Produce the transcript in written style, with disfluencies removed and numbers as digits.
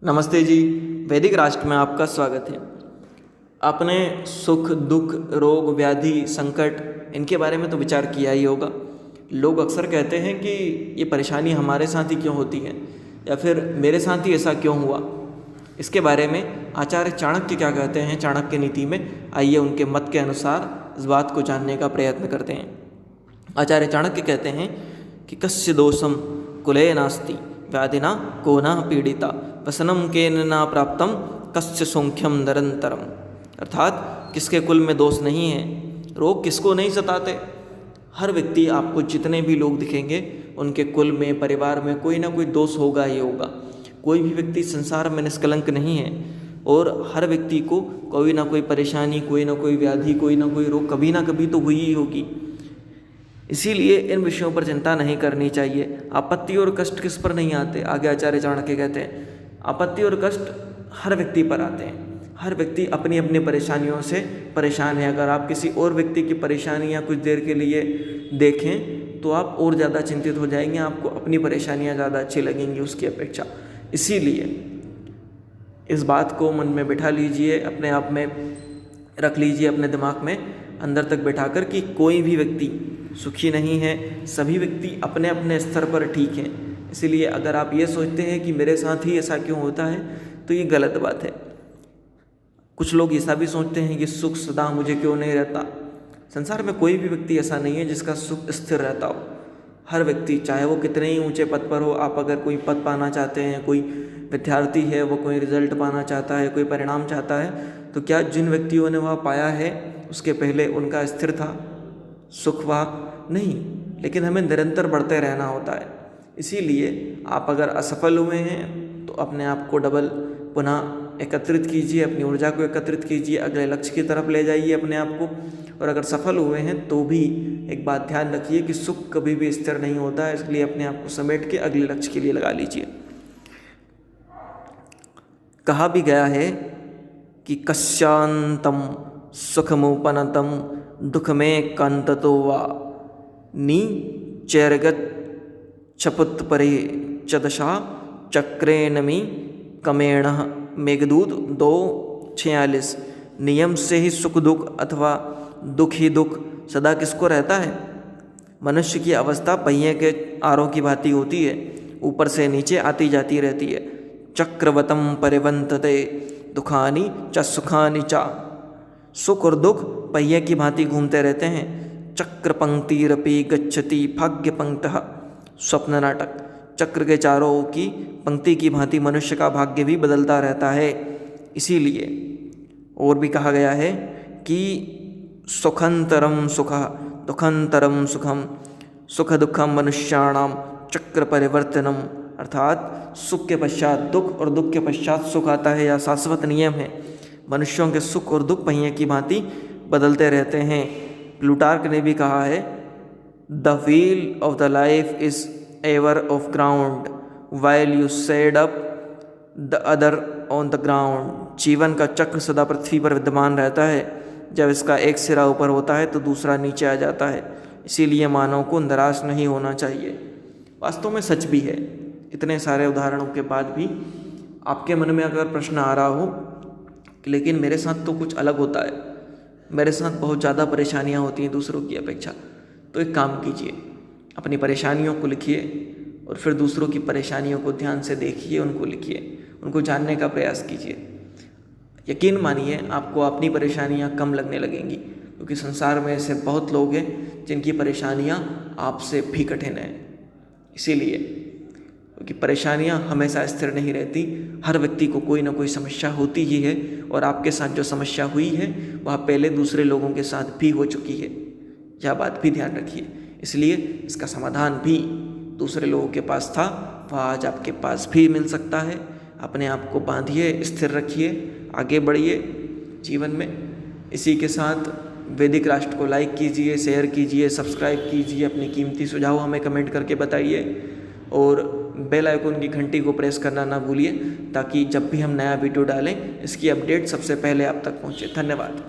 नमस्ते जी। वैदिक राष्ट्र में आपका स्वागत है। आपने सुख दुख रोग व्याधि संकट इनके बारे में तो विचार किया ही होगा। लोग अक्सर कहते हैं कि ये परेशानी हमारे साथ ही क्यों होती है या फिर मेरे साथ ही ऐसा क्यों हुआ। इसके बारे में आचार्य चाणक्य क्या कहते हैं चाणक्य नीति में, आइए उनके मत के अनुसार इस बात को जानने का प्रयत्न करते हैं। आचार्य चाणक्य कहते हैं कि कस्य दोषम कुले नास्ति व्याधिना को न पीड़िता वसनम केन न प्राप्तम कस्य सौख्यम निरंतरम। अर्थात किसके कुल में दोष नहीं है, रोग किसको नहीं सताते। हर व्यक्ति, आपको जितने भी लोग दिखेंगे उनके कुल में परिवार में कोई ना कोई दोष होगा ही होगा। कोई भी व्यक्ति संसार में निष्कलंक नहीं है और हर व्यक्ति को कोई ना कोई परेशानी, कोई ना कोई व्याधि, कोई ना कोई रोग कभी ना कभी तो हुई ही होगी। इसीलिए इन विषयों पर चिंता नहीं करनी चाहिए। आपत्ति और कष्ट किस पर नहीं आते। आगे आचार्य चाणक्य कहते हैं आपत्ति और कष्ट हर व्यक्ति पर आते हैं। हर व्यक्ति अपनी अपनी परेशानियों से परेशान है। अगर आप किसी और व्यक्ति की परेशानियां कुछ देर के लिए देखें तो आप और ज़्यादा चिंतित हो जाएंगे, आपको अपनी परेशानियां ज़्यादा अच्छी लगेंगी उसकी अपेक्षा। इसीलिए इस बात को मन में बिठा लीजिए, अपने आप में रख लीजिए, अपने दिमाग में अंदर तक बैठाकर कि कोई भी व्यक्ति सुखी नहीं है। सभी व्यक्ति अपने अपने स्तर पर ठीक हैं। इसीलिए अगर आप ये सोचते हैं कि मेरे साथ ही ऐसा क्यों होता है तो ये गलत बात है। कुछ लोग ऐसा भी सोचते हैं कि सुख सदा मुझे क्यों नहीं रहता। संसार में कोई भी व्यक्ति ऐसा नहीं है जिसका सुख स्थिर रहता हो। हर व्यक्ति, चाहे वो कितने ही ऊंचे पद पर हो, आप अगर कोई पद पाना चाहते हैं, कोई विद्यार्थी है वो कोई रिजल्ट पाना चाहता है, कोई परिणाम चाहता है, तो क्या जिन व्यक्तियों ने वह पाया है उसके पहले उनका स्थिर था सुख वह नहीं, लेकिन हमें निरंतर बढ़ते रहना होता है। इसीलिए आप अगर असफल हुए हैं तो अपने आप को डबल पुनः एकत्रित कीजिए, अपनी ऊर्जा को एकत्रित कीजिए, अगले लक्ष्य की तरफ ले जाइए अपने आप को। और अगर सफल हुए हैं तो भी एक बात ध्यान रखिए कि सुख कभी भी स्थिर नहीं होता है। इसलिए अपने आप को समेट के अगले लक्ष्य के लिए लगा लीजिए। कहा भी गया है कि कस्यांतम सुखमुपनतम दुख में कांततो वा नी चैरगत छपुत परे चदशा चक्रेणमी कमेण। मेघदूत 2:46। नियम से ही सुख दुख अथवा दुख ही दुख सदा किसको रहता है। मनुष्य की अवस्था पहिए के आरों की भांति होती है, ऊपर से नीचे आती जाती रहती है। चक्रवतम परिवंतते दुखानि च सुखानि च। सुख और दुख पहिए की भांति घूमते रहते हैं। चक्र पंक्तिरपि गच्छति भाग्य पंक्तः। स्वप्न नाटक। चक्र के चारों की पंक्ति की भांति मनुष्य का भाग्य भी बदलता रहता है। इसीलिए और भी कहा गया है कि सुखंतरम सुखः दुखंतरम सुखम सुख दुखम मनुष्याणाम चक्र परिवर्तनम। अर्थात सुख के पश्चात दुख और दुख के पश्चात सुख आता है, या शाश्वत नियम है। मनुष्यों के सुख और दुख पहिए की भांति बदलते रहते हैं। प्लूटार्क ने भी कहा है the wheel of the life is ever of ground while you said up the other on the ground. जीवन का चक्र सदा पृथ्वी पर विद्यमान रहता है। जब इसका एक सिरा ऊपर होता है तो दूसरा नीचे आ जाता है। इसीलिए मानव को निराश नहीं होना चाहिए। वास्तव में सच भी है। इतने सारे उदाहरणों के बाद भी आपके मन में अगर प्रश्न आ रहा हो लेकिन मेरे साथ तो कुछ अलग होता है, मेरे साथ बहुत ज़्यादा परेशानियां होती हैं दूसरों की अपेक्षा, तो एक काम कीजिए, अपनी परेशानियों को लिखिए और फिर दूसरों की परेशानियों को ध्यान से देखिए, उनको लिखिए, उनको जानने का प्रयास कीजिए। यकीन मानिए आपको अपनी परेशानियां कम लगने लगेंगी, क्योंकि संसार में ऐसे बहुत लोग हैं जिनकी परेशानियां आपसे भी कठिन हैं। इसीलिए क्योंकि परेशानियां हमेशा स्थिर नहीं रहती, हर व्यक्ति को कोई ना कोई समस्या होती ही है, और आपके साथ जो समस्या हुई है वह पहले दूसरे लोगों के साथ भी हो चुकी है। यह बात भी ध्यान रखिए। इसलिए इसका समाधान भी दूसरे लोगों के पास था, वह आज आपके पास भी मिल सकता है। अपने आप को बांधिए, स्थिर रखिए, आगे बढ़िए जीवन में। इसी के साथ वैदिक राष्ट्र को लाइक कीजिए, शेयर कीजिए, सब्सक्राइब कीजिए, अपने कीमती सुझाव हमें कमेंट करके बताइए और बेल आइकन की घंटी को प्रेस करना ना भूलिए, ताकि जब भी हम नया वीडियो डालें इसकी अपडेट सबसे पहले आप तक पहुंचे। धन्यवाद।